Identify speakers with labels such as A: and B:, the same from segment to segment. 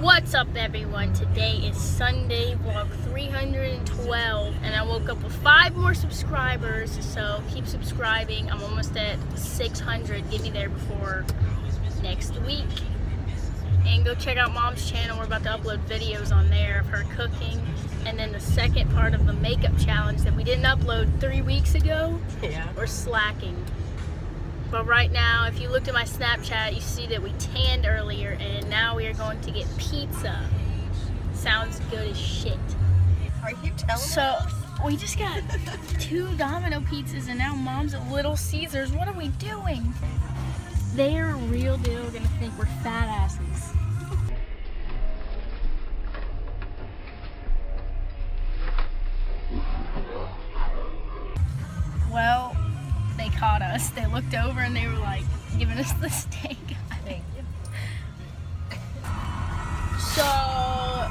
A: What's up, everyone? Today is Sunday, vlog 312, and I woke up with 5 more subscribers, so keep subscribing. I'm almost at 600. Get me there before next week. And go check out Mom's channel. We're about to upload videos on there of her cooking. And then the second part of the makeup challenge that we didn't upload 3 weeks ago.
B: Yeah.
A: We're slacking. But right now, if you looked at my Snapchat, you see that we tanned earlier, and now we are going to get pizza. Sounds good as shit.
B: Are you telling
A: So,
B: us?
A: we just got 2 Domino pizzas, and now Mom's at Little Caesars. What are we doing? They're real deal gonna think we're fat asses. Well, they caught us. They looked over and they were like giving us the steak eye. So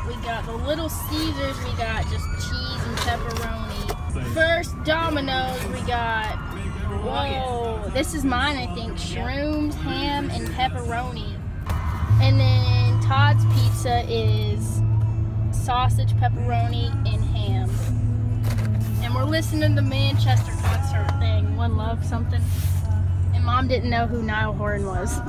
A: we got the Little Caesars. We got just cheese and pepperoni. First Domino's, we got, whoa, this is mine, I think. Shrooms, ham, and pepperoni. And then Todd's pizza is sausage, pepperoni, and ham. And we're listening to the Manchester concert thing, One Love something. And Mom didn't know who Niall Horan was.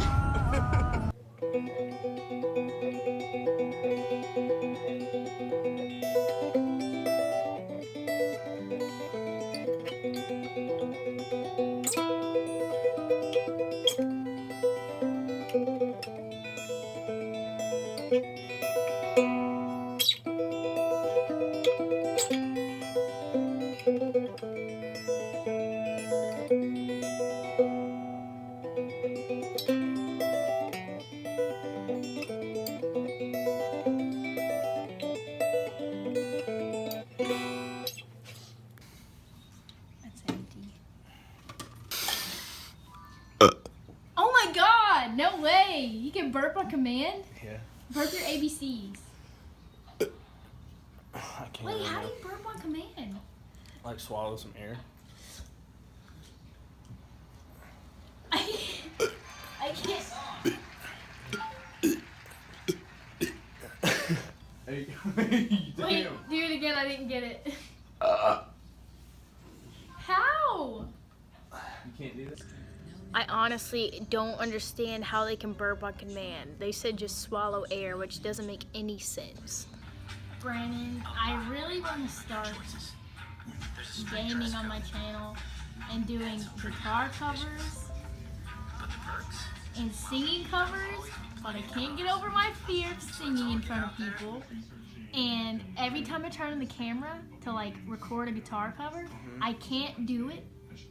A: Oh my god, no way! You can burp on command?
C: Yeah.
A: Burp your ABCs.
C: I can't.
A: Wait, how do
C: remember.
A: you burp on command?
C: Like swallow some air?
A: I can't.
C: Hey,
A: Wait, do it again, I didn't get it. How?
C: You can't do this?
A: I honestly don't understand how they can burp on command. They said just swallow air, which doesn't make any sense. Brandon, I really want to start gaming on my channel and doing guitar covers and singing covers, but I can't get over my fear of singing in front of people. And every time I turn on the camera to like record a guitar cover, I can't do it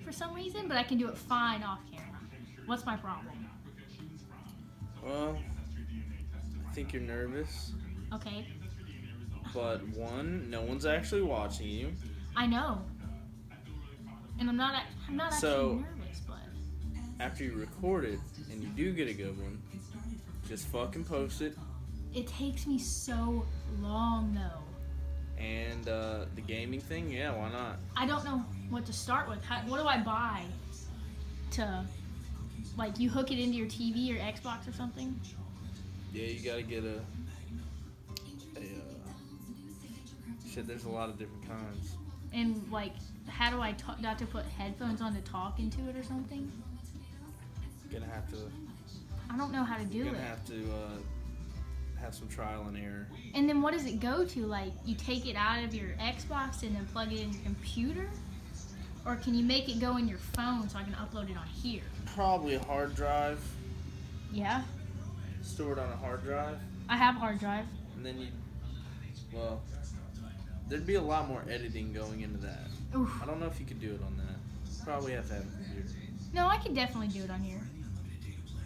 A: for some reason, but I can do it fine off camera. What's my problem?
C: Well, I think you're nervous.
A: Okay,
C: But one, no one's actually watching you.
A: I know. And I'm not
C: So-
A: actually nervous, but
C: After you record it and you do get a good one, just fucking post it.
A: it takes me so long though.
C: And the gaming thing, yeah, why not?
A: I don't know what to start with. What do I buy to, like, you hook it into your TV or Xbox or something?
C: Yeah, you gotta get a shit, there's a lot of different kinds.
A: And like, how do I not to put headphones on to talk into it or something?
C: You're gonna have to,
A: I don't know how to do
C: you're
A: it.
C: gonna have to have some trial and error.
A: And then what does it go to? Like, you take it out of your Xbox and then plug it in your computer? Or can you make it go in your phone so I can upload it on here?
C: Probably a hard drive,
A: Yeah,
C: stored on a hard drive,
A: I have a hard drive.
C: and then well, there'd be a lot more editing going into that.
A: Oof.
C: I don't know if you could do it on that. Probably have to have a computer.
A: No, I could definitely do it on here.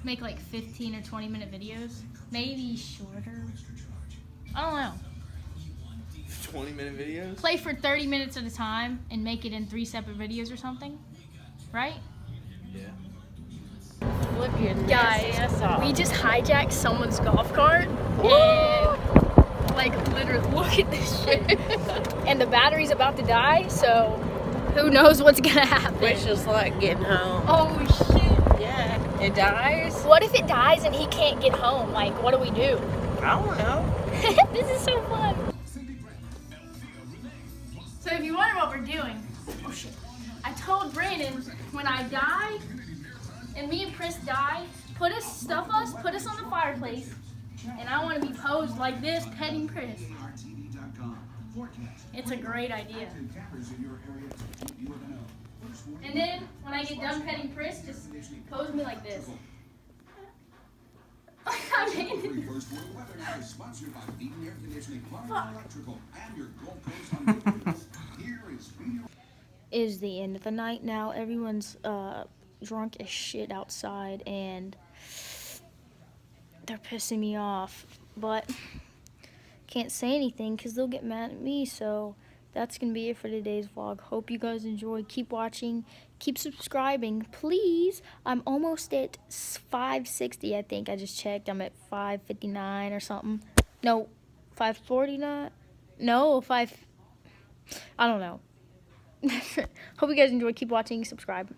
A: Make like 15 or 20 minute videos. Maybe shorter. I don't know.
C: 20-minute videos?
A: Play for 30 minutes at a time and make it in 3 separate videos or something. Right?
C: Yeah.
B: Flip your
A: Guys,
B: nasty ass off.
A: we just hijacked someone's golf cart. And, like, literally, look at this shit. And the battery's about to die, so who knows what's gonna happen.
B: Which is like getting home.
A: Oh, shit.
B: Yeah. It dies?
A: What if it dies and he can't get home? Like, what do we do?
B: I don't know.
A: This is so fun. So if you wonder what we're doing, oh shit. I told Brandon when I die and me and Chris die, put us on the fireplace, and I want to be posed like this petting Chris. It's a great idea. And then when I get done petting Chris, just pose me like this. Is the end of the night now. Everyone's drunk as shit outside and they're pissing me off, but can't say anything because they'll get mad at me. So that's gonna be it for today's vlog. Hope you guys enjoyed. Keep watching, keep subscribing, please. I'm almost at 560. I think I just checked. I'm at 559 or something. No, 549. No, I don't know. Hope you guys enjoyed. Keep watching, subscribe.